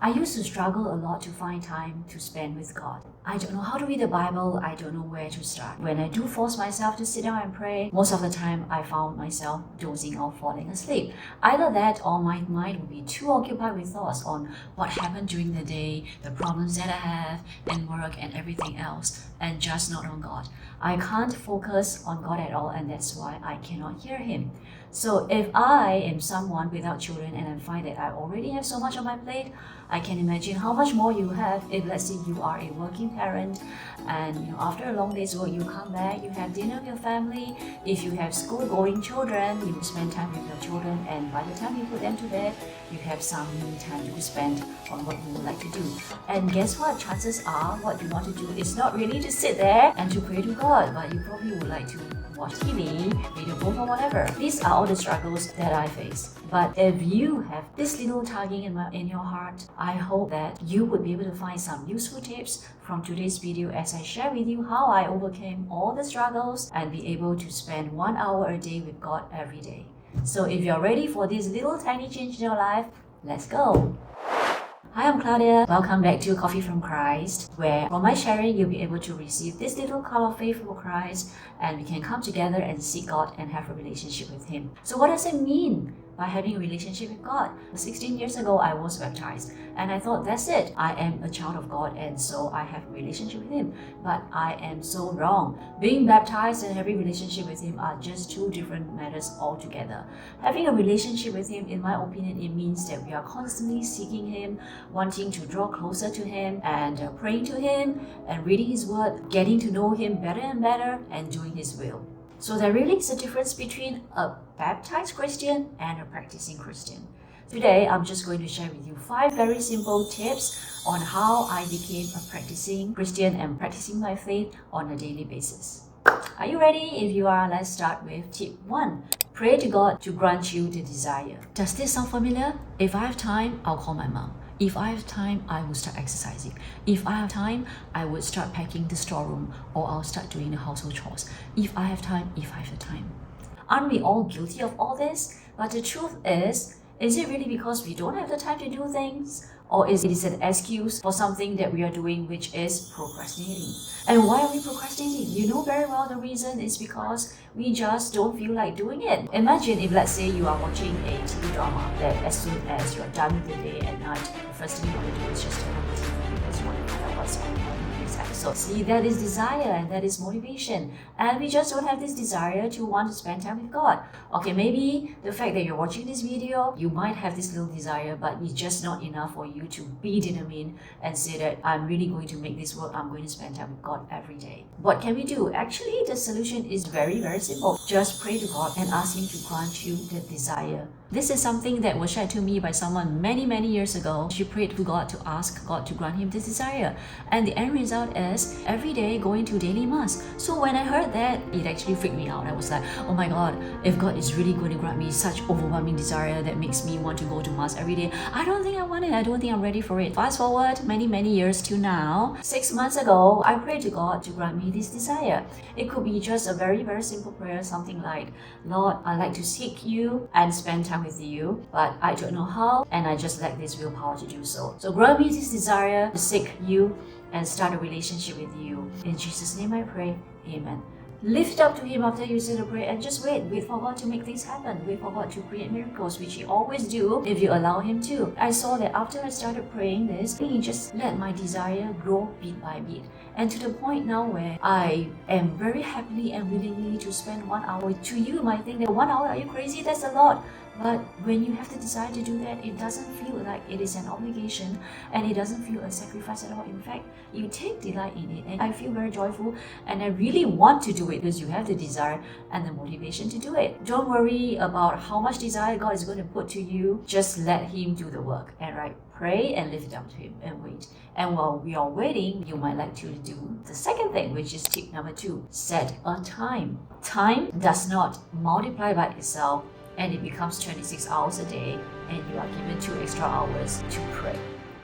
I used to struggle a lot to find time to spend with God. I don't know how to read the Bible. I don't know where to start. When I do force myself to sit down and pray, most of the time I found myself dozing or falling asleep. Either that or my mind would be too occupied with thoughts on what happened during the day, the problems that I have, and work and everything else, and just not on God. I can't focus on God at all, and that's why I cannot hear Him. So if I am someone without children and I find that I already have so much on my plate, I can imagine how much more you have if, let's say, you are a working parent and after a long day's work you come back, you have dinner with your family. If you have school-going children, you spend time with your children, and by the time you put them to bed, you have some time to spend on what you would like to do. And guess what? Chances are what you want to do is not really to sit there and to pray to God, but you probably would like to watch TV, read a book or whatever. These are all the struggles that I face. But if you have this little tugging in your heart, I hope that you would be able to find some useful tips from today's video as I share with you how I overcame all the struggles and be able to spend 1 hour a day with God every day. So if you're ready for this little tiny change in your life, let's go! Hi, I'm Claudia. Welcome back to Coffee from Christ, where from my sharing, you'll be able to receive this little call of faith from Christ, and we can come together and seek God and have a relationship with Him. So what does it mean by having a relationship with God? 16 years ago, I was baptized, and I thought, that's it. I am a child of God, and so I have a relationship with Him. But I am so wrong. Being baptized and having a relationship with Him are just two different matters altogether. Having a relationship with Him, in my opinion, it means that we are constantly seeking Him, wanting to draw closer to Him, and praying to Him, and reading His Word, getting to know Him better and better, and doing His will. So there really is a difference between a baptized Christian and a practicing Christian. Today, I'm just going to share with you 5 very simple tips on how I became a practicing Christian and practicing my faith on a daily basis. Are you ready? If you are, let's start with tip 1. Pray to God to grant you the desire. Does this sound familiar? If I have time, I'll call my mom. If I have time, I will start exercising. If I have time, I would start packing the storeroom, or I'll start doing the household chores. If I have time. Aren't we all guilty of all this? But the truth is it really because we don't have the time to do things? Or is it an excuse for something that we are doing, which is procrastinating? And why are we procrastinating? You know very well the reason is because we just don't feel like doing it. Imagine if, let's say, you are watching a TV drama that as soon as you're done with the day at night, the first thing you want to do is just turn on the TV because you want to find out what's going on in the next episode. See, that is desire and that is motivation. And we just don't have this desire to want to spend time with God. Okay, maybe the fact that you're watching this video, you might have this little desire, but it's just not enough for you to be determined and say that I'm really going to make this work. I'm going to spend time with God every day. What can we do? Actually, the solution is very, very simple. Just pray to God and ask Him to grant you the desire. This is something that was shared to me by someone many years ago. She prayed to God to ask God to grant him this desire. And the end result is every day going to daily mass. So when I heard that, it actually freaked me out. I was like, oh my God, if God is really going to grant me such overwhelming desire that makes me want to go to mass every day, I don't think I want it. I don't think I'm ready for it. Fast forward many years to now. 6 months ago, I prayed to God to grant me this desire. It could be just a very simple prayer, something like, Lord, I'd like to seek you and spend time with you, but I don't know how, and I just lack this willpower to do so. So grant me this desire to seek you and start a relationship with you. In Jesus' name I pray, amen. Lift up to Him after you say the prayer and just wait for God to make things happen. Wait for God to create miracles, which He always do if you allow Him to. I saw that after I started praying this, He just let my desire grow bit by bit. And to the point now where I am very happily and willingly to spend 1 hour. To you might think that 1 hour, are you crazy? That's a lot. But when you have the desire to do that, it doesn't feel like it is an obligation and it doesn't feel a sacrifice at all. In fact, you take delight in it, and I feel very joyful, and I really want to do it because you have the desire and the motivation to do it. Don't worry about how much desire God is going to put to you. Just let Him do the work. And pray and lift it up to Him and wait. And while we are waiting, you might like to do the second thing, which is tip number 2. Set a time. Time does not multiply by itself and it becomes 26 hours a day and you are given 2 extra hours to pray.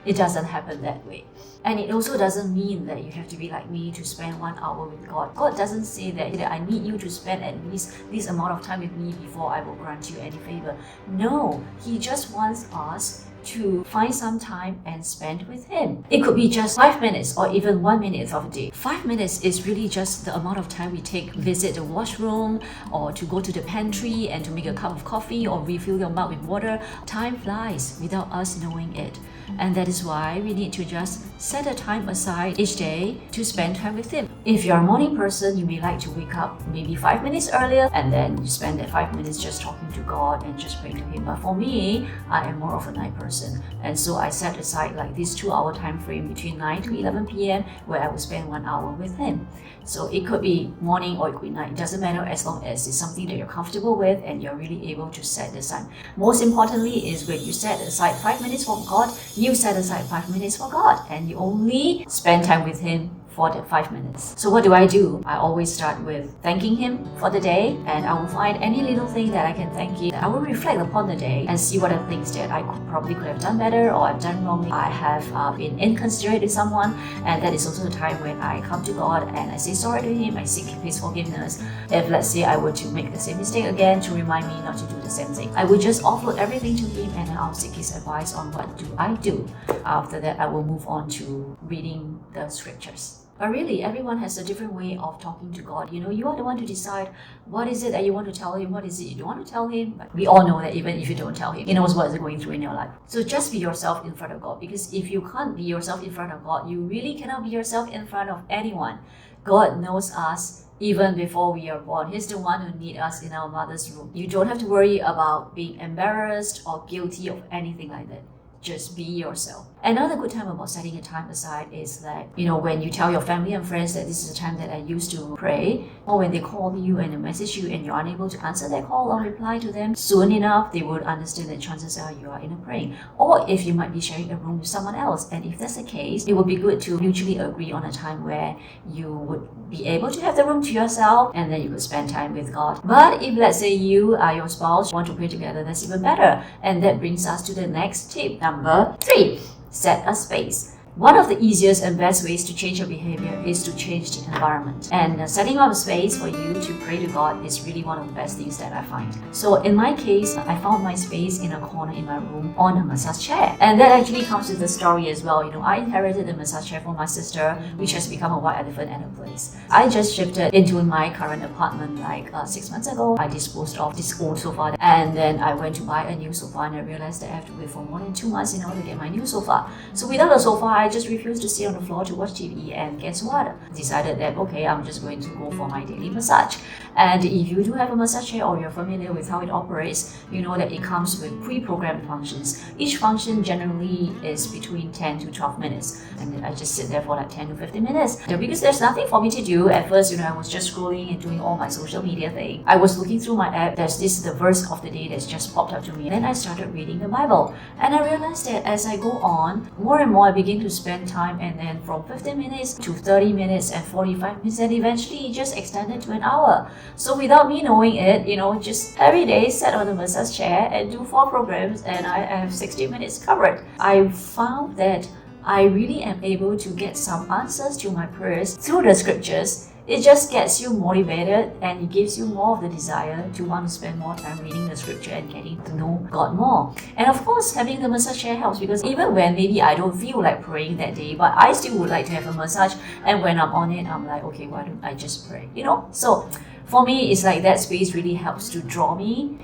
It doesn't happen that way. And it also doesn't mean that you have to be like me to spend 1 hour with God. God doesn't say that I need you to spend at least this amount of time with me before I will grant you any favor. No, He just wants us to find some time and spend with Him. It could be just 5 minutes or even 1 minute of a day. 5 minutes is really just the amount of time we take to visit the washroom or to go to the pantry and to make a cup of coffee or refill your mug with water. Time flies without us knowing it. And that is why we need to just set a time aside each day to spend time with Him. If you're a morning person, you may like to wake up maybe 5 minutes earlier and then you spend that 5 minutes just talking to God and just praying to Him. But for me, I am more of a night person. And so I set aside like this 2-hour time frame between 9 to 11 p.m. where I will spend 1 hour with Him. So it could be morning or it could be night. It doesn't matter as long as it's something that you're comfortable with and you're really able to set the time. Most importantly is when you set aside 5 minutes for God, you set aside 5 minutes for God and you only spend time with Him for that 5 minutes. So what do? I always start with thanking Him for the day, and I will find any little thing that I can thank Him. I will reflect upon the day and see what are things that I probably could have done better or I've done wrongly. I have been inconsiderate with someone, and that is also the time when I come to God and I say sorry to Him. I seek His forgiveness. If let's say I were to make the same mistake again, to remind me not to do the same thing, I would just offload everything to Him and I'll seek His advice on what do I do. After that, I will move on to reading the scriptures. But really, everyone has a different way of talking to God. You are the one to decide what is it that you want to tell Him, what is it you don't want to tell Him. But we all know that even if you don't tell Him, He knows what is going through in your life. So just be yourself in front of God, because if you can't be yourself in front of God, you really cannot be yourself in front of anyone. God knows us even before we are born. He's the one who knit us in our mother's womb. You don't have to worry about being embarrassed or guilty of anything like that. Just be yourself. Another good time about setting a time aside is that, when you tell your family and friends that this is the time that I used to pray, or when they call you and they message you and you're unable to answer their call or reply to them soon enough, they would understand that chances are you are in a praying. Or if you might be sharing a room with someone else, and if that's the case, it would be good to mutually agree on a time where you would be able to have the room to yourself and then you could spend time with God. But if let's say you or your spouse want to pray together, that's even better. And that brings us to the next tip. Number 3, set a space. One of the easiest and best ways to change your behavior is to change the environment. And setting up a space for you to pray to God is really one of the best things that I find. So in my case, I found my space in a corner in my room on a massage chair. And that actually comes with the story as well. I inherited the massage chair from my sister, which has become a white elephant at a place. I just shifted into my current apartment like 6 months ago. I disposed of this old sofa and then I went to buy a new sofa, and I realized that I have to wait for more than 2 months in order to get my new sofa. So without a sofa, I just refused to sit on the floor to watch TV, and guess what? I decided that, okay, I'm just going to go for my daily massage. And if you do have a massage chair or you're familiar with how it operates, you know that it comes with pre-programmed functions. Each function generally is between 10 to 12 minutes. And I just sit there for like 10 to 15 minutes. Because there's nothing for me to do. At first, I was just scrolling and doing all my social media thing. I was looking through my app. There's the verse of the day that's just popped up to me. Then I started reading the Bible. And I realized that as I go on, more and more I begin to spend time, and then from 15 minutes to 30 minutes and 45 minutes, and eventually it just extended to an hour. So without me knowing it, just every day sit on the massage chair and do 4 programs, and I have 60 minutes covered. I found that I really am able to get some answers to my prayers through the scriptures. It just gets you motivated, and it gives you more of the desire to want to spend more time reading the scripture and getting to know God more. And of course, having the massage chair helps, because even when maybe I don't feel like praying that day, but I still would like to have a massage, and when I'm on it, I'm like, okay, why don't I just pray? So for me, it's like that space really helps to draw me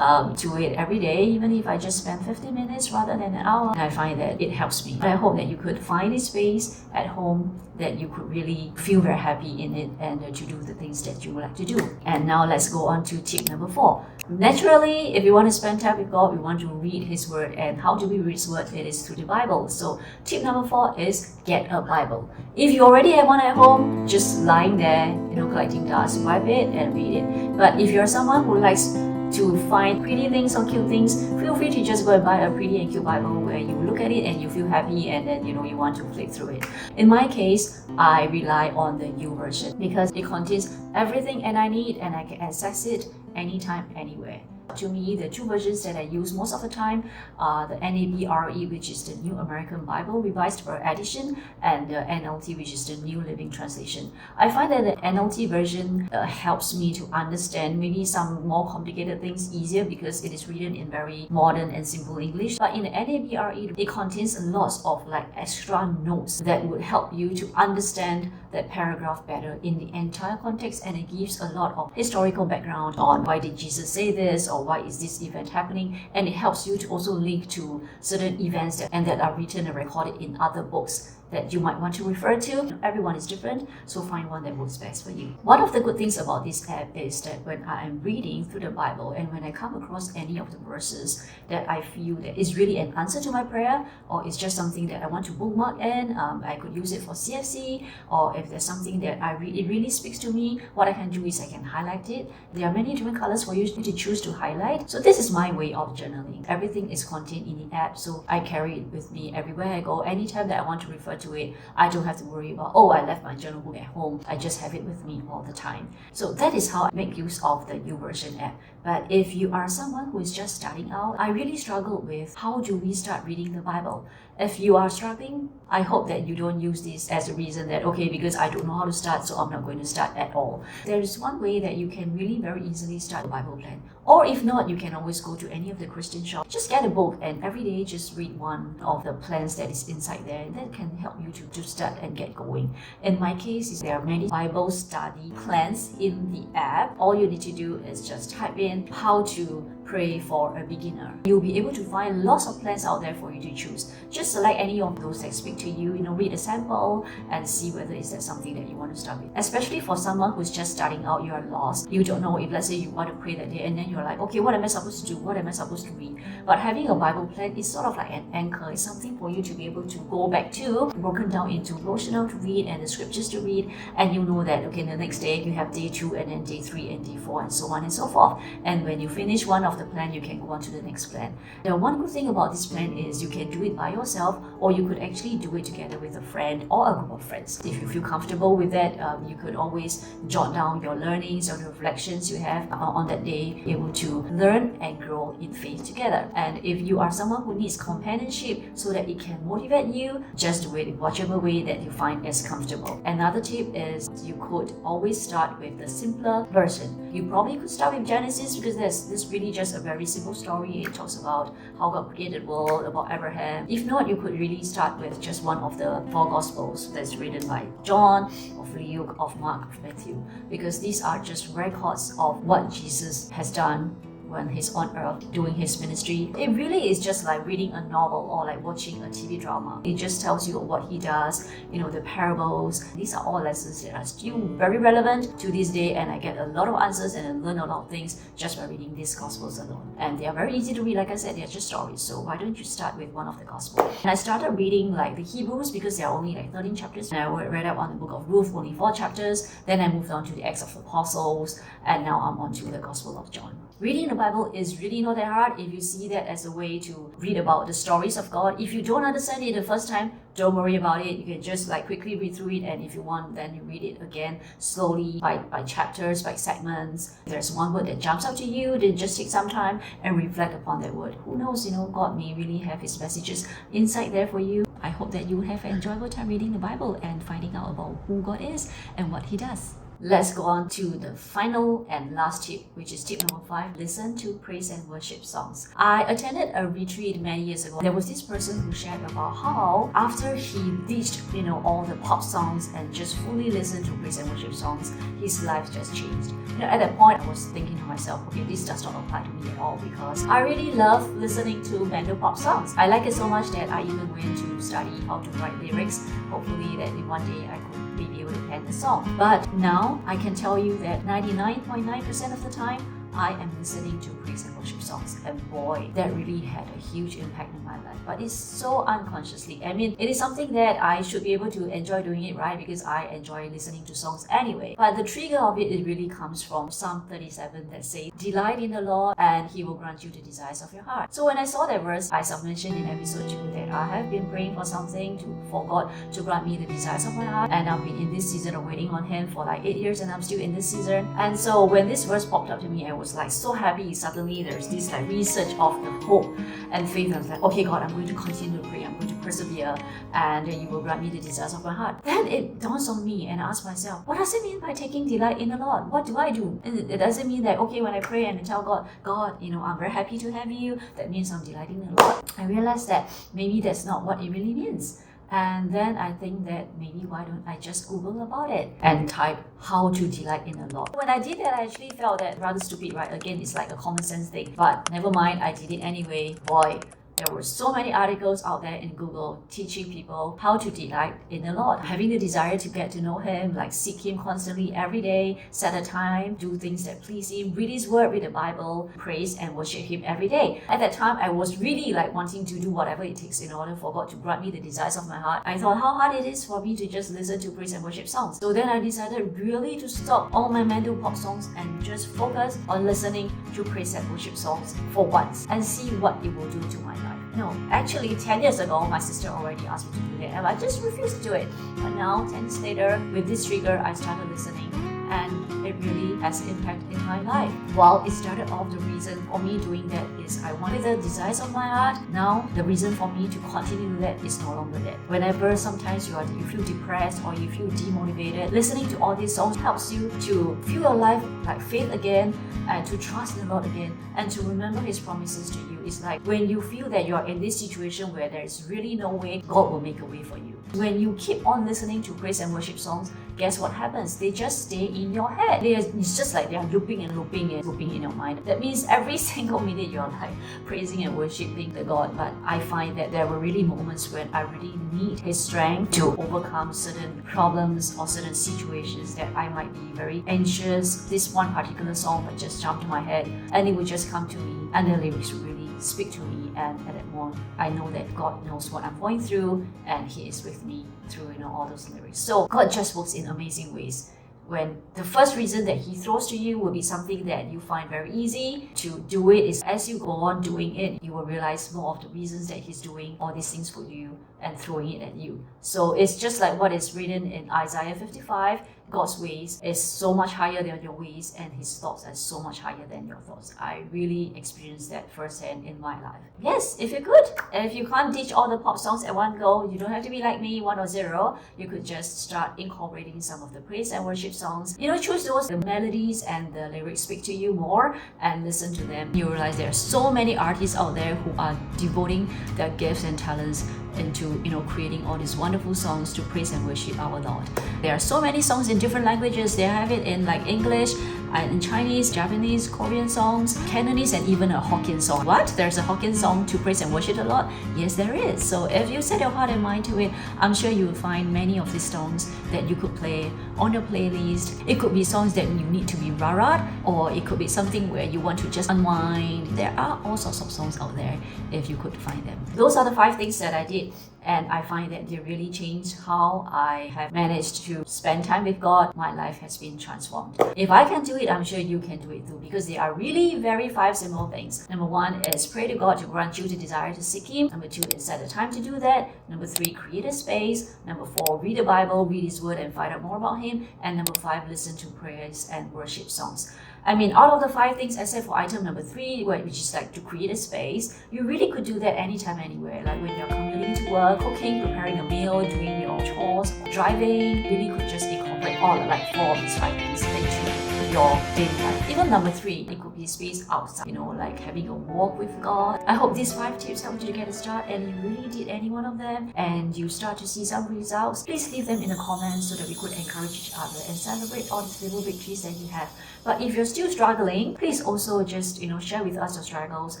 to it every day, even if I just spend 15 minutes rather than an hour. And I find that it helps me. I hope that you could find a space at home that you could really feel very happy in it and to do the things that you would like to do. And now let's go on to tip number 4. Naturally, if you want to spend time with God, we want to read His Word. And how do we read His Word? It is through the Bible. So tip number 4 is get a Bible. If you already have one at home, just lying there, collecting dust, wipe it and read it. But if you're someone who likes to find pretty things or cute things, feel free to just go and buy a pretty and cute Bible where you look at it and you feel happy, and then you want to flick through it. In my case, I rely on the U version because it contains everything and I need, and I can access it anytime, anywhere. To me, the two versions that I use most of the time are the NABRE, which is the New American Bible Revised Edition, and the NLT, which is the New Living Translation. I find that the NLT version helps me to understand maybe some more complicated things easier because it is written in very modern and simple English. But in the NABRE, it contains lots of like extra notes that would help you to understand that paragraph better in the entire context, and it gives a lot of historical background on why did Jesus say this or why is this event happening, and it helps you to also link to certain events that are written and recorded in other books that you might want to refer to. Everyone is different, so find one that works best for you. One of the good things about this app is that when I am reading through the Bible and when I come across any of the verses that I feel that is really an answer to my prayer, or it's just something that I want to bookmark in, I could use it for CFC, or if there's something that it really speaks to me, what I can do is I can highlight it. There are many different colors for you to choose to highlight. So this is my way of journaling. Everything is contained in the app, so I carry it with me everywhere I go. Anytime that I want to refer to it, I don't have to worry about, oh, I left my journal book at home. I just have it with me all the time. So that is how I make use of the YouVersion app. But if you are someone who is just starting out, I really struggled with how do we start reading the Bible. If you are struggling, I hope that you don't use this as a reason that, okay, because I don't know how to start, so I'm not going to start at all. There is one way that you can really very easily start a Bible plan. Or if not, you can always go to any of the Christian shops. Just get a book and every day just read one of the plans that is inside there, and that can help you to start and get going. In my case, there are many Bible study plans in the app. All you need to do is just type in how to pray for a beginner. You'll be able to find lots of plans out there for you to choose. Just select any of those that speak to you, read a sample and see whether is that something that you want to start with. Especially for someone who's just starting out, you are lost. You don't know if, let's say, you want to pray that day and then you're like, okay, what am I supposed to do? What am I supposed to read? But having a Bible plan is sort of like an anchor. It's something for you to be able to go back to, broken down into devotional to read and the scriptures to read, and you know that, okay, the next day you have day 2 and then day 3 and day 4 and so on and so forth. And when you finish one of the plan, you can go on to the next plan. The one good thing about this plan is you can do it by yourself, or you could actually do it together with a friend or a group of friends. If you feel comfortable with that, you could always jot down your learnings or the reflections you have on that day, able to learn and grow in faith together. And if you are someone who needs companionship so that it can motivate you, just do it in whichever way that you find is comfortable. Another tip is you could always start with the simpler version. You probably could start with Genesis because this really just a very simple story. It talks about how God created the world, about Abraham. If not, you could really start with just one of the 4 Gospels that's written by John, of Luke, of Mark, of Matthew, because these are just records of what Jesus has done when he's on earth doing his ministry. It really is just like reading a novel or like watching a TV drama. It just tells you what he does, the parables. These are all lessons that are still very relevant to this day, and I get a lot of answers and I learn a lot of things just by reading these Gospels alone. And they are very easy to read. Like I said, they're just stories, so why don't you start with one of the Gospels? And I started reading like the Hebrews because there are only like 13 chapters, and I read up on the book of Ruth, only 4 chapters. Then I moved on to the Acts of the Apostles, and now I'm on to the Gospel of John. Reading the Bible is really not that hard if you see that as a way to read about the stories of God. If you don't understand it the first time, don't worry about it. You can just like quickly read through it, and if you want, then you read it again slowly by chapters, by segments. If there's one word that jumps out to you, then just take some time and reflect upon that word. Who knows, God may really have his messages inside there for you. I hope that you have an enjoyable time reading the Bible and finding out about who God is and what he does. Let's go on to the final and last tip, which is tip number 5. Listen to praise and worship songs. I attended a retreat many years ago. There was this person who shared about how after he ditched, all the pop songs and just fully listened to praise and worship songs, his life just changed. At that point, I was thinking to myself, okay, this does not apply to me at all because I really love listening to bando pop songs. I like it so much that I even went to study how to write lyrics. Hopefully that in one day I could be able to pen the song. But now I can tell you that 99.9% of the time I am listening to praise and worship songs. And boy, that really had a huge impact in my life. But it's so unconsciously. I mean, it is something that I should be able to enjoy doing it, right? Because I enjoy listening to songs anyway. But the trigger of it really comes from Psalm 37 that says, delight in the Lord and He will grant you the desires of your heart. So when I saw that verse, I mentioned in episode 2 that I have been praying for something for God to grant me the desires of my heart, and I've been in this season of waiting on Him for like 8 years, and I'm still in this season. And so when this verse popped up to me, I was like so happy. Suddenly there's this like research of the hope and faith. I was like, okay God, I'm going to continue to pray, I'm going to persevere, and you will grant me the desires of my heart. Then it dawns on me and I ask myself, what does it mean by taking delight in the Lord? What do I do? And it doesn't mean that, okay, when I pray and I tell God, I'm very happy to have you, that means I'm delighting in the Lord. I realized that maybe that's not what it really means. And then I think that maybe why don't I just Google about it and type how to delight in the Lord. When I did that, I actually felt that rather stupid, right? Again, it's like a common sense thing, but never mind, I did it anyway. Boy, there were so many articles out there in Google teaching people how to delight in the Lord. Having the desire to get to know Him, like seek Him constantly every day, set a time, do things that please Him, read His Word, read the Bible, praise and worship Him every day. At that time, I was really like wanting to do whatever it takes in order for God to grant me the desires of my heart. I thought how hard it is for me to just listen to praise and worship songs. So then I decided really to stop all my mental pop songs and just focus on listening to praise and worship songs for once and see what it will do to my life. No, actually 10 years ago, my sister already asked me to do that and I just refused to do it. But now, 10 years later, with this trigger, I started listening and it really has impact in my life. Well, it started off, the reason for me doing that is I wanted the desires of my heart. Now, the reason for me to continue that is no longer that. Whenever sometimes you feel depressed or you feel demotivated, listening to all these songs helps you to feel your life like faith again and to trust in the Lord again and to remember His promises to you. It's like when you feel that you're in this situation where there is really no way, God will make a way for you. When you keep on listening to praise and worship songs, guess what happens? They just stay in your head. It's just like they're looping in your mind. That means every single minute you're like praising and worshiping the God. But I find that there were really moments when I really need His strength to overcome certain problems or certain situations that I might be very anxious. This one particular song would just jump to my head and it would just come to me and the lyrics would really speak to me, and at that moment I know that God knows what I'm going through and He is with me through all those lyrics. So God just works in amazing ways. When the first reason that He throws to you will be something that you find very easy to do it, is as you go on doing it, you will realize more of the reasons that He's doing all these things for you and throwing it at you. So it's just like what is written in Isaiah 55. God's ways is so much higher than your ways and His thoughts are so much higher than your thoughts. I really experienced that firsthand in my life. Yes, if you could, and if you can't teach all the pop songs at one go, you don't have to be like me, 1 or 0. You could just start incorporating some of the praise and worship songs. Choose those, the melodies and the lyrics speak to you more and listen to them. You realize there are so many artists out there who are devoting their gifts and talents into creating all these wonderful songs to praise and worship our Lord. There are so many songs in different languages. They have it in like English, in Chinese, Japanese, Korean songs, Cantonese, and even a Hokkien song. What? There's a Hokkien song to praise and worship the Lord? Yes, there is. So if you set your heart and mind to it, I'm sure you will find many of these songs that you could play on your playlist. It could be songs that you need to be rah-rah, or it could be something where you want to just unwind. There are all sorts of songs out there if you could find them. Those are the 5 things that I did, and I find that they really changed how I have managed to spend time with God. My life has been transformed. If I can do it, I'm sure you can do it too, because they are really very 5 simple things. Number 1 is pray to God to grant you the desire to seek Him. Number 2 is set a time to do that. Number 3, create a space. Number 4, read the Bible, read His Word and find out more about Him. And number 5, listen to prayers and worship songs. Out of the 5 things, except for item number 3, which is like to create a space, you really could do that anytime, anywhere. Like when you're commuting to work, cooking, preparing a meal, doing your chores, driving, really could just incorporate all like 4 of these 5 things into your daily life. Even number 3, it could be space outside, like having a walk with God. I hope these 5 tips helped you to get a start, and you really did any one of them and you start to see some results. Please leave them in the comments so that we could encourage each other and celebrate all these little victories that you have. But if you're still struggling, please also just share with us your struggles.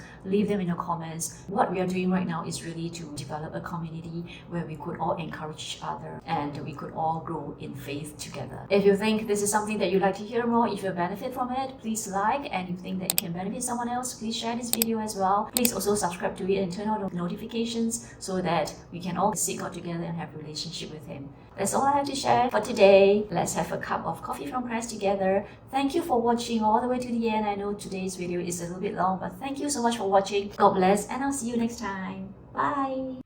Leave them in the comments. What we are doing right now is really to develop a community where we could all encourage each other and we could all grow in faith together. If you think this is something that you'd like to hear more, if feel benefit from it, please like, and if you think that it can benefit someone else, please share this video as well. Please also subscribe to it and turn on the notifications so that we can all seek God together and have a relationship with Him. That's all I have to share for today. Let's have a cup of coffee from Christ together. Thank you for watching all the way to the end. I know today's video is a little bit long, but thank you so much for watching. God bless, and I'll see you next time. Bye.